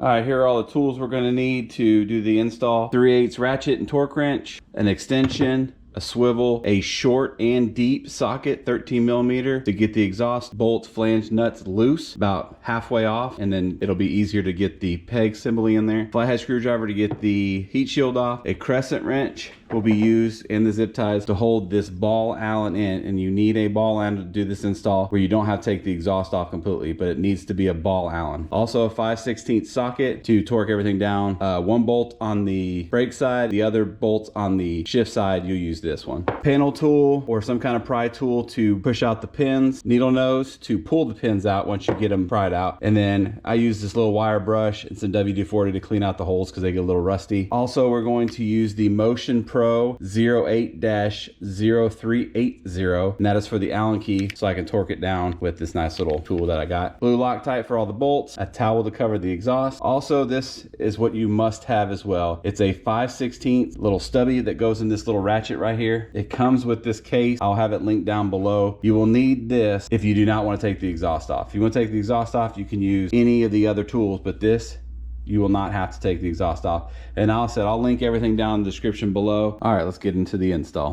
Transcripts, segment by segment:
All right, here are all the tools we're gonna need to do the install. 3/8 ratchet and torque wrench, an extension, a swivel, a short and deep socket, 13mm, to get the exhaust bolts, flange nuts loose about halfway off, and then it'll be easier to get the peg assembly in there. Flathead screwdriver to get the heat shield off. A crescent wrench will be used in the zip ties to hold this ball Allen in, and you need a ball Allen to do this install where you don't have to take the exhaust off completely, but it needs to be a ball Allen. Also a 5/16 socket to torque everything down. One bolt on the brake side, the other bolts on the shift side, you use this one. Panel tool or some kind of pry tool to push out the pins. Needle nose to pull the pins out once you get them pried out. And then I use this little wire brush and some WD-40 to clean out the holes because they get a little rusty. Also, we're going to use the Motion Pro 08-0380, and that is for the Allen key, so I can torque it down with this nice little tool that I got. Blue Loctite for all the bolts, a towel to cover the exhaust. Also, this is what you must have as well. It's a 5/16 little stubby that goes in this little ratchet right here. It comes with this case. I'll have it linked down below. You will need this if you do not want to take the exhaust off. If you want to take the exhaust off, you can use any of the other tools, but this, you will not have to take the exhaust off. And I'll link everything down in the description below. All right, let's get into the install.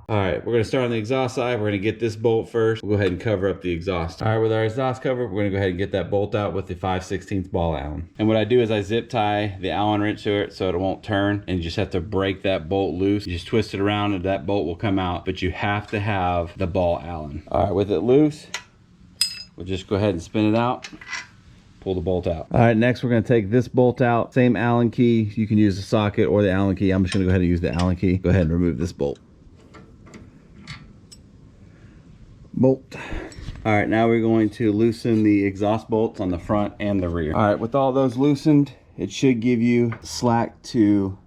All right, we're gonna start on the exhaust side. We're gonna get this bolt first. We'll go ahead and cover up the exhaust. All right, with our exhaust cover, we're gonna go ahead and get that bolt out with the 5/16 ball Allen. And what I do is I zip tie the Allen wrench to it so it won't turn, and you just have to break that bolt loose. You just twist it around and that bolt will come out, but you have to have the ball Allen. All right, with it loose, we'll just go ahead and spin it out. Pull the bolt out. All right, next we're gonna take this bolt out. Same Allen key. You can use the socket or the Allen key. I'm just gonna go ahead and use the Allen key. Go ahead and remove this bolt. Bolt. All right, now we're going to loosen the exhaust bolts on the front and the rear. All right, with all those loosened, it should give you slack to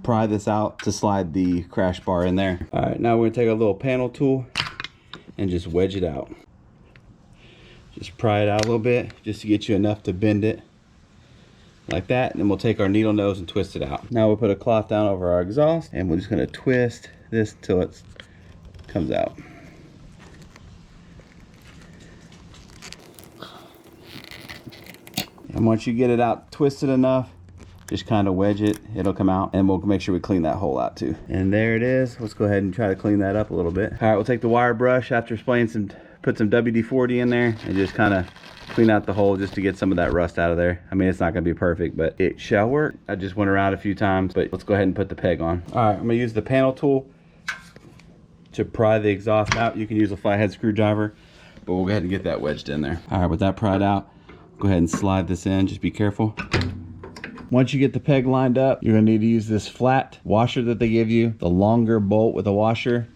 pry this out to slide the crash bar in there. All right, now we're gonna take a little panel tool and just wedge it out. Just pry it out a little bit just to get you enough to bend it like that, and then we'll take our needle nose and twist it out. Now we'll put a cloth down over our exhaust, and we're just gonna twist this till it comes out. And once you get it out twisted enough, just kind of wedge it, it'll come out, and we'll make sure we clean that hole out too. And there it is. Let's go ahead and try to clean that up a little bit. All right, we'll take the wire brush after put some WD-40 in there and just kind of clean out the hole just to get some of that rust out of there. I mean, it's not gonna be perfect, but it shall work. I just went around a few times, but let's go ahead and put the peg on. All right, I'm gonna use the panel tool to pry the exhaust out. You can use a flathead screwdriver, but we'll go ahead and get that wedged in there. All right, with that pried out, go ahead and slide this in, just be careful. Once you get the peg lined up, you're gonna need to use this flat washer that they give you, the longer bolt with a washer,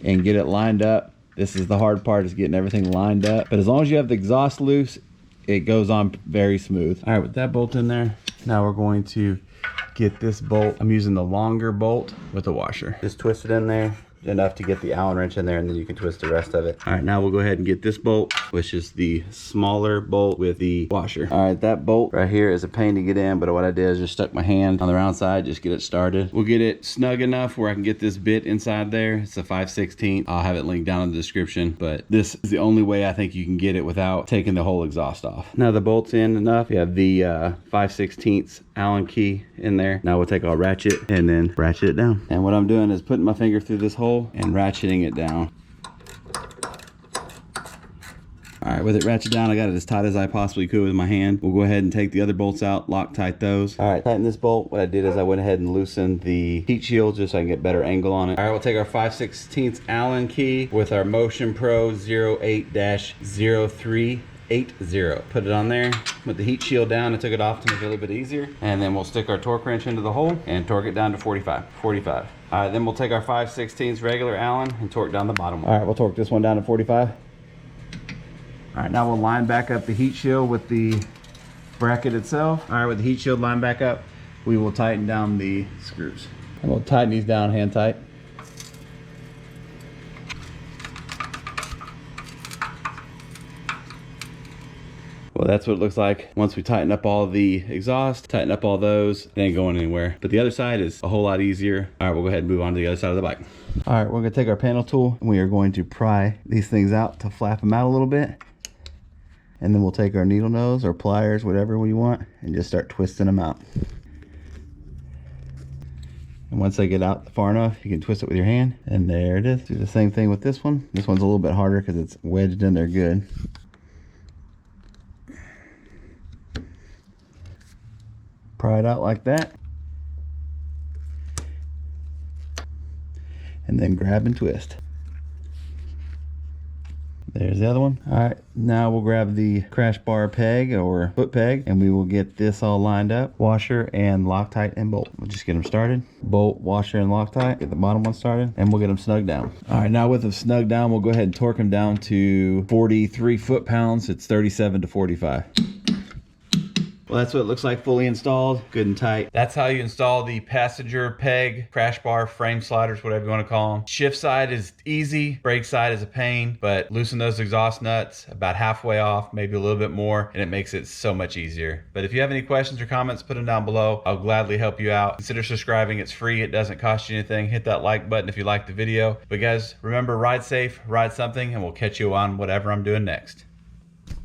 and get it lined up. This is the hard part, is getting everything lined up. But as long as you have the exhaust loose, it goes on very smooth. All right, with that bolt in there, now we're going to get this bolt. I'm using the longer bolt with a washer. Just twist it in there enough to get the Allen wrench in there, and then you can twist the rest of it. All right, now we'll go ahead and get this bolt, which is the smaller bolt with the washer. All right, that bolt right here is a pain to get in, but what I did is just stuck my hand on the round side, just get it started. We'll get it snug enough where I can get this bit inside there. It's a 5/16. I'll have it linked down in the description, but this is the only way I think you can get it without taking the whole exhaust off. Now the bolt's in enough. You have the 5/16 Allen key in there. Now we'll take our ratchet and then ratchet it down. And what I'm doing is putting my finger through this hole and ratcheting it down. All right, with it ratchet down, I got it as tight as I possibly could with my hand. We'll go ahead and take the other bolts out, Loctite those. All right, tighten this bolt. What I did is I went ahead and loosened the heat shield just so I can get better angle on it. All right, we'll take our 5/16 Allen key with our Motion Pro 08-0380. Put it on there, put the heat shield down and took it off to make it a little bit easier. And then we'll stick our torque wrench into the hole and torque it down to 45. All right, then we'll take our 5/16 regular Allen and torque down the bottom one. All right, we'll torque this one down to 45. All right, now we'll line back up the heat shield with the bracket itself. All right, with the heat shield lined back up, we will tighten down the screws. And we'll tighten these down hand tight. Well, that's what it looks like once we tighten up all the exhaust, tighten up all those, it ain't going anywhere. But the other side is a whole lot easier. All right, we'll go ahead and move on to the other side of the bike. All right, we're gonna take our panel tool and we are going to pry these things out to flap them out a little bit. And then we'll take our needle nose or pliers, whatever we want, and just start twisting them out. And once they get out far enough, you can twist it with your hand, and there it is. Do the same thing with this one. This one's a little bit harder because it's wedged in there good. Pry it out like that. And then grab and twist. There's the other one. All right, now we'll grab the crash bar peg or foot peg, and we will get this all lined up. Washer and Loctite and bolt. We'll just get them started. Bolt, washer, and Loctite. Get the bottom one started, and we'll get them snug down. All right, now with them snug down, we'll go ahead and torque them down to 43 foot-pounds. It's 37 to 45. Well, that's what it looks like fully installed, good and tight. That's how you install the passenger peg, crash bar, frame sliders, whatever you want to call them. Shift side is easy, brake side is a pain, but loosen those exhaust nuts about halfway off, maybe a little bit more, and it makes it so much easier. But if you have any questions or comments, put them down below. I'll gladly help you out. Consider subscribing, it's free, it doesn't cost you anything. Hit that like button if you like the video. But guys, remember, ride safe, ride something, and we'll catch you on whatever I'm doing next.